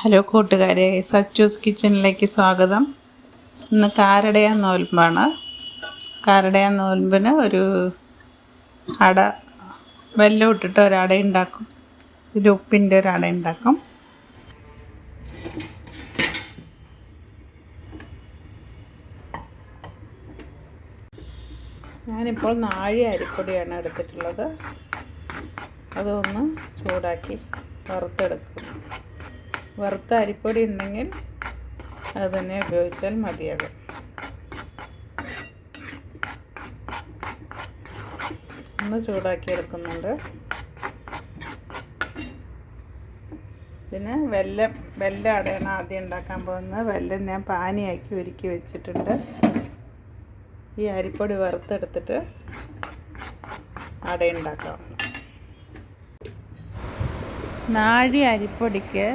Hello കൂട്ടുകാരെ, സച്ചൂസ് കിച്ചണിലേക്ക് സ്വാഗതം. ഇന്ന് കാരടയാൻ നോൽമ്പാണ്. കാരടയാൻ നോൽമ്പിന് ഒരു അട, വെല്ലം ഇട്ടിട്ട് ഒരട ഉണ്ടാക്കും. ഒരു ഉപ്പിൻ്റെ ഒരട ഉണ്ടാക്കും. ഞാനിപ്പോൾ നാഴി അരിപ്പൊടിയാണ് എടുത്തിട്ടുള്ളത്. അതൊന്ന് ചൂടാക്കി വറുത്തെടുക്കും. വറുത്ത അരിപ്പൊടി ഉണ്ടെങ്കിൽ അത് തന്നെ ഉപയോഗിച്ചാൽ മതിയാകും. ഒന്ന് ചൂടാക്കി എടുക്കുന്നുണ്ട്. ഇതിന് വെല്ലം അടയാണ് ആദ്യം ഉണ്ടാക്കാൻ പോകുന്നത്. വെല്ലം ഞാൻ പാനിയാക്കി ഉരുക്കി വെച്ചിട്ടുണ്ട്. ഈ അരിപ്പൊടി വറുത്തെടുത്തിട്ട് അട ഉണ്ടാക്കാം. നാഴി അരിപ്പൊടിക്ക്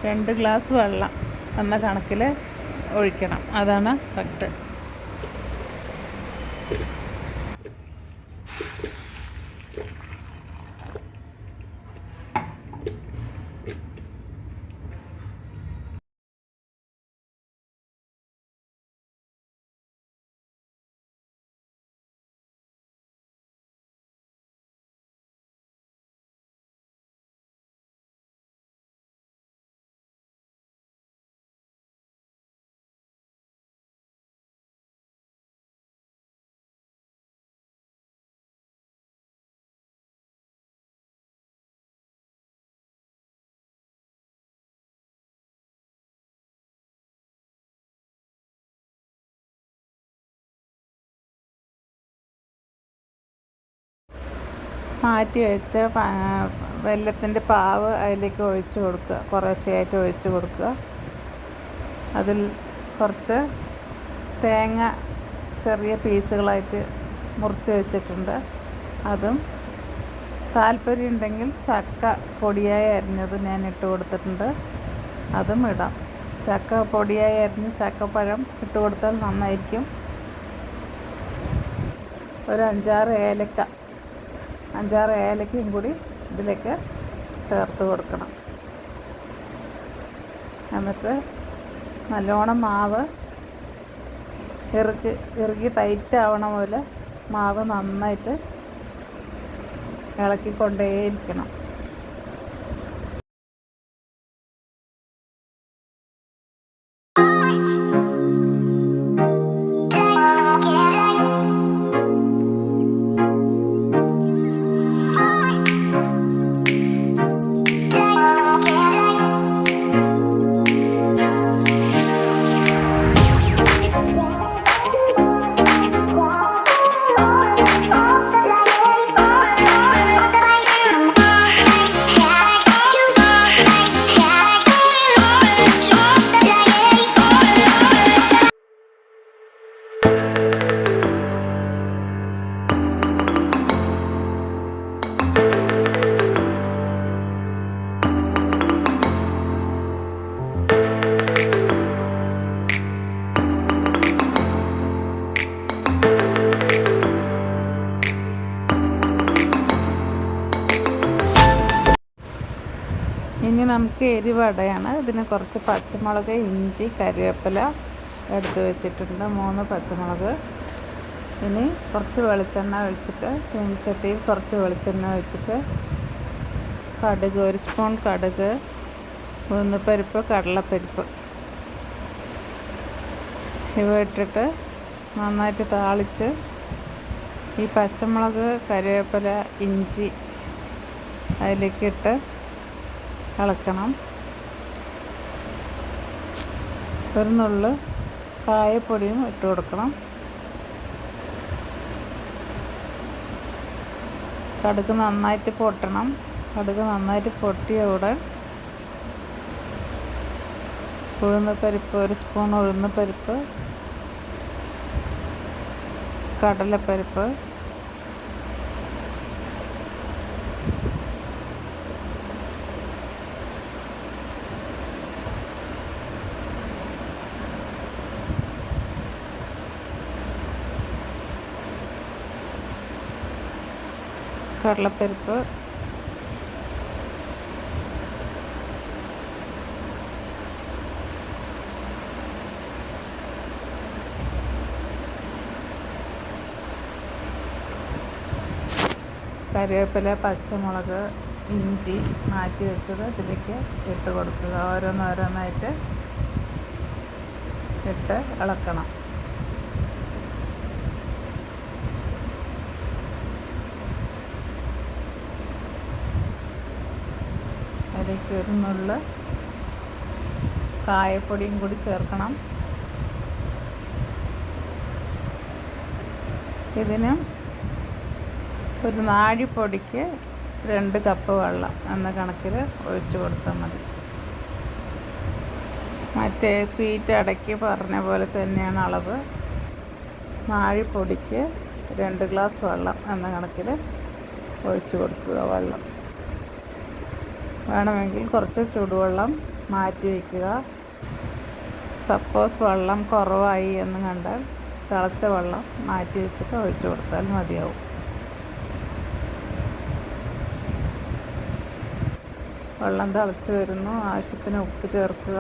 2 ഗ്ലാസ് വെള്ളം എന്ന കണക്കിൽ ഒഴിക്കണം. അതാണ് കറക്റ്റ്. മാറ്റി വെച്ച വെല്ലത്തിൻ്റെ പാവ് അതിലേക്ക് ഒഴിച്ച് കൊടുക്കുക. കുറേശ്ശെയായിട്ട് ഒഴിച്ച് കൊടുക്കുക. അതിൽ കുറച്ച് തേങ്ങ ചെറിയ പീസുകളായിട്ട് മുറിച്ച് വെച്ചിട്ടുണ്ട്. അതും താല്പര്യം ഉണ്ടെങ്കിൽ ചക്ക പൊടിയായി അരിഞ്ഞത് ഞാൻ ഇട്ട് കൊടുത്തിട്ടുണ്ട്. അതും ഇടാം. ചക്ക പൊടിയായി അരിഞ്ഞ് ചക്കപ്പഴം ഇട്ട് കൊടുത്താൽ നന്നായിരിക്കും. ഒരു 5-6 ഏലക്കയും കൂടി ഇതിലേക്ക് ചേർത്ത് കൊടുക്കണം. എന്നിട്ട് നല്ലോണം മാവ് ഇറുകി ടൈറ്റ് ആവണ പോലെ മാവ് നന്നായിട്ട് ഇളക്കിക്കൊണ്ടേയിരിക്കണം. ഇനി നമുക്ക് എരിവടയാണ്. ഇതിന് കുറച്ച് പച്ചമുളക്, ഇഞ്ചി, കറിവേപ്പില എടുത്ത് വെച്ചിട്ടുണ്ട്. 3 പച്ചമുളക്. ഇനി കുറച്ച് വെളിച്ചെണ്ണ ഒഴിച്ചിട്ട്, ചീനിച്ചട്ടിയിൽ കുറച്ച് വെളിച്ചെണ്ണ ഒഴിച്ചിട്ട് കടുക്, 1 സ്പൂൺ കടുക്, ഉഴുന്നുപരിപ്പ്, കടലപ്പരിപ്പ് ഇവ ഇട്ടിട്ട് നന്നായിട്ട് താളിച്ച് ഈ പച്ചമുളക്, കറിവേപ്പില, ഇഞ്ചി അതിലേക്കിട്ട് ഇളക്കണം. ഒരു നുള്ള് കായപ്പൊടിയും ഇട്ട് കൊടുക്കണം. കടുക് നന്നായിട്ട് പൊട്ടണം. കടുക് നന്നായിട്ട് പൊട്ടിയ ഉടൻ ഉഴുന്നുപരിപ്പ്, 1 സ്പൂൺ ഉഴുന്നുപരിപ്പ്, കടലപ്പരിപ്പ്, കടലപ്പരിപ്പ്, കറിവേപ്പില, പച്ചമുളക്, ഇഞ്ചി മാറ്റി വെച്ചത് ഇതിലേക്ക് ഇട്ട് കൊടുക്കുക. ഓരോന്നോരോന്നായിട്ട് ഇട്ട് ഇളക്കണം. അതിലേക്ക് ഒരു നുള്ള് കായപ്പൊടിയും കൂടി ചേർക്കണം. ഇതിന് ഒരു നാഴിപ്പൊടിക്ക് 2 കപ്പ് വെള്ളം എന്ന കണക്കിൽ ഒഴിച്ച് കൊടുത്താൽ മതി. മറ്റേ സ്വീറ്റ് അടയ്ക്ക് പറഞ്ഞ പോലെ തന്നെയാണ് അളവ്. നാഴിപ്പൊടിക്ക് 2 ഗ്ലാസ് വെള്ളം എന്ന കണക്കിൽ ഒഴിച്ച് കൊടുക്കുക. വെള്ളം വേണമെങ്കിൽ കുറച്ച് ചൂടുവെള്ളം മാറ്റി വയ്ക്കുക. സപ്പോസ് വെള്ളം കുറവായി എന്ന് കണ്ടാൽ തിളച്ച വെള്ളം മാറ്റി വെച്ചിട്ട് ഒഴിച്ചു കൊടുത്താൽ മതിയാവും. വെള്ളം തിളച്ച് വരുന്നു. ആവശ്യത്തിന് ഉപ്പ് ചേർക്കുക.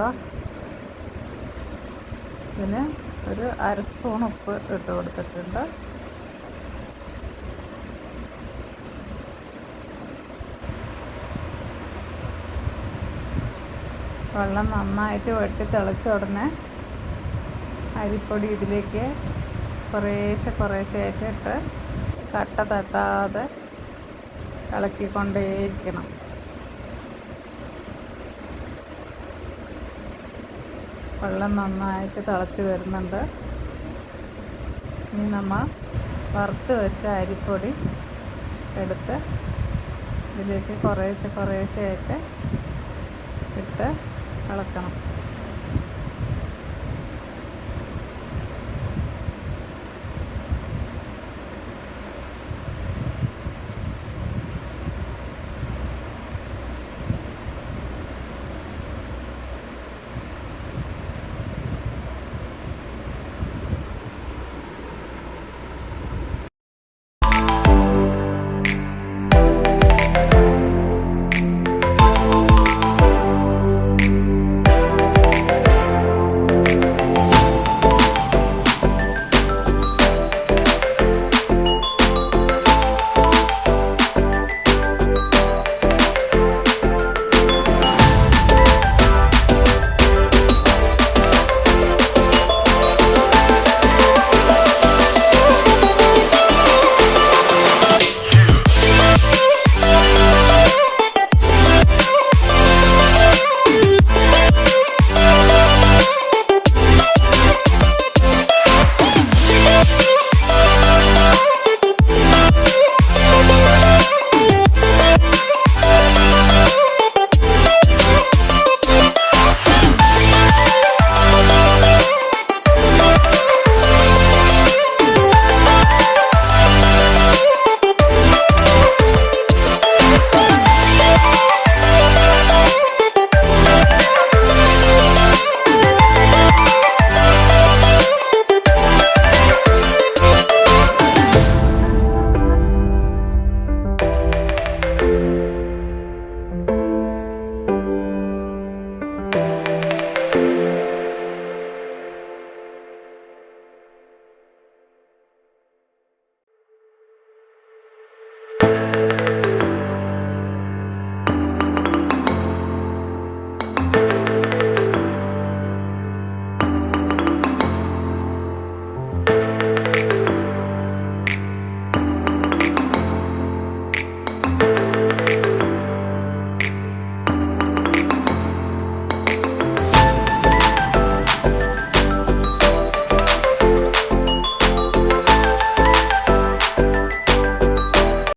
ഇതിന് ഒരു 1/2 സ്പൂൺ ഉപ്പ് ഇട്ട് കൊടുത്തിട്ടുണ്ട്. വെള്ളം നന്നായിട്ട് വെട്ടി തിളച്ച ഉടനെ അരിപ്പൊടി ഇതിലേക്ക് കുറേശ്ശെ ഇട്ട് കട്ട തട്ടാതെ ഇളക്കിക്കൊണ്ടേയിരിക്കണം. വെള്ളം നന്നായിട്ട് തിളച്ച് വരുന്നുണ്ട്. ഇനി നമ്മൾ വറുത്ത് വെച്ച അരിപ്പൊടി എടുത്ത് ഇതിലേക്ക് കുറേശ്ശെ ആയിട്ട് ഇട്ട് ഇളക്കണം.